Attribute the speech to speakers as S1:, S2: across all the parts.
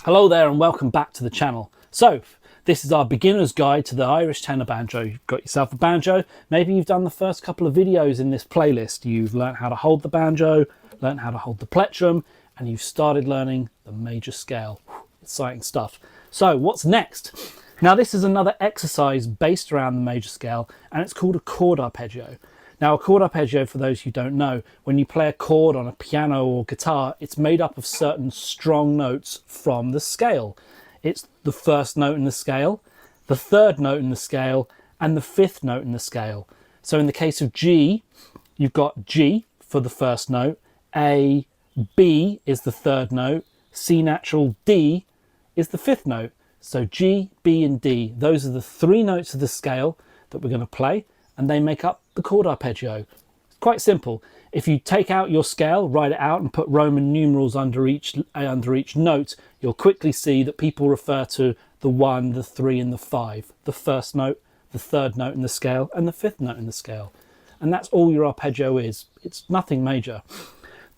S1: Hello there and welcome back to the channel. So this is our beginner's guide to the Irish tenor banjo. You've got yourself a banjo, maybe you've done the first couple of videos in this playlist. You've learned how to hold the banjo, learned how to hold the plectrum, and you've started learning the major scale. Exciting stuff. So what's next? Now this is another exercise based around the major scale and it's called a chord arpeggio. Now a chord arpeggio, for those who don't know, when you play a chord on a piano or guitar, it's made up of certain strong notes from the scale. It's the first note in the scale, the third note in the scale, and the fifth note in the scale. So in the case of G, you've got G for the first note, A, B is the third note, C natural, D is the fifth note. So G, B and D, those are the three notes of the scale that we're going to play, and they make up the chord arpeggio. It's quite simple. If you take out your scale, write it out and put Roman numerals under each note, you'll quickly see that people refer to the 1, the 3 and the 5. The first note, the third note in the scale and the fifth note in the scale. And that's all your arpeggio is. It's nothing major.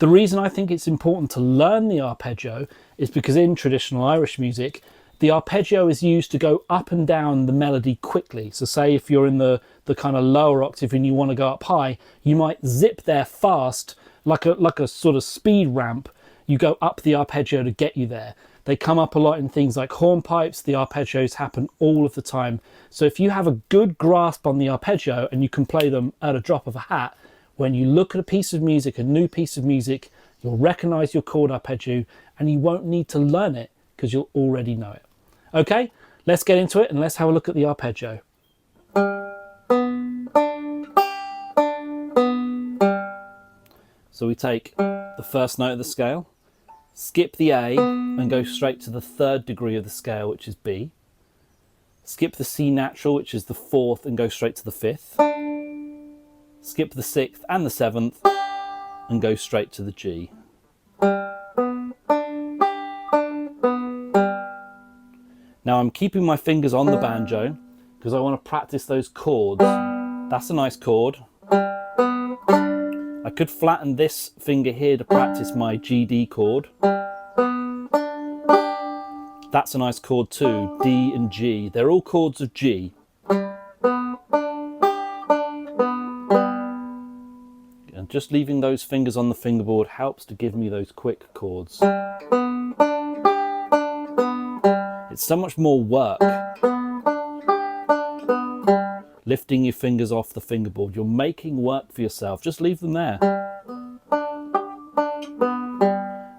S1: The reason I think it's important to learn the arpeggio is because in traditional Irish music, the arpeggio is used to go up and down the melody quickly. So say if you're in the kind of lower octave and you want to go up high, you might zip there fast, like a sort of speed ramp. You go up the arpeggio to get you there. They come up a lot in things like hornpipes. The arpeggios happen all of the time. So if you have a good grasp on the arpeggio and you can play them at a drop of a hat, when you look at a piece of music, a new piece of music, you'll recognize your chord arpeggio and you won't need to learn it because you'll already know it. Okay, let's get into it and let's have a look at the arpeggio. So we take the first note of the scale, skip the A and go straight to the third degree of the scale, which is B. Skip the C natural, which is the fourth, and go straight to the fifth. Skip the sixth and the seventh and go straight to the G. Now I'm keeping my fingers on the banjo because I want to practice those chords. That's a nice chord. I could flatten this finger here to practice my GD chord. That's a nice chord too, D and G. They're all chords of G. And just leaving those fingers on the fingerboard helps to give me those quick chords. It's so much more work lifting your fingers off the fingerboard. You're making work for yourself. Just leave them there.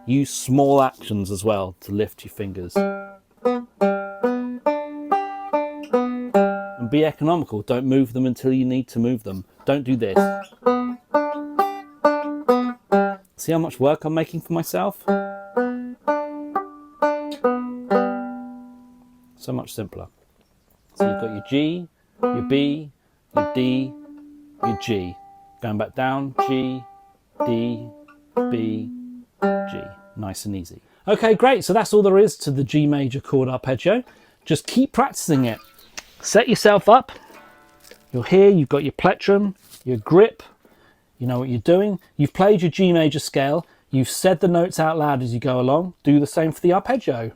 S1: Use small actions as well to lift your fingers. And be economical. Don't move them until you need to move them. Don't do this. See how much work I'm making for myself? So much simpler. So you've got your G, your B, your D, your G. Going back down, G, D, B, G. Nice and easy. Okay, great. So that's all there is to the G major chord arpeggio. Just keep practicing it. Set yourself up. You're here, you've got your plectrum, your grip. You know what you're doing. You've played your G major scale. You've said the notes out loud as you go along. Do the same for the arpeggio.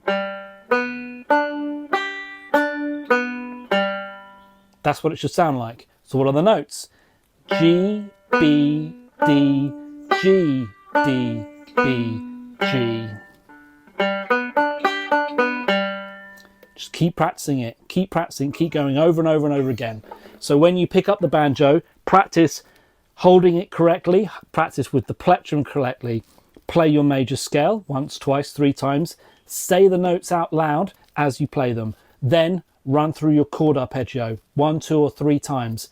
S1: That's what it should sound like. So what are the notes? G, B, D, G, D, B, G. Just keep practicing it. Keep practicing. Keep going over and over and over again. So when you pick up the banjo, practice holding it correctly. Practice with the plectrum correctly. Play your major scale once, twice, 3 times. Say the notes out loud as you play them. Then run through your chord arpeggio 1, 2 or 3 times.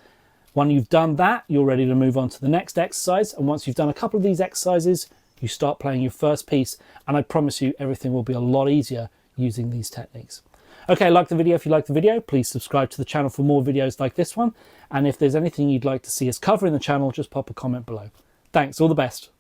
S1: When you've done that, you're ready to move on to the next exercise. And once you've done a couple of these exercises, you start playing your first piece. And I promise you, everything will be a lot easier using these techniques. Okay, like the video if you like the video. Please subscribe to the channel for more videos like this one. And if there's anything you'd like to see us cover in the channel, just pop a comment below. Thanks, all the best.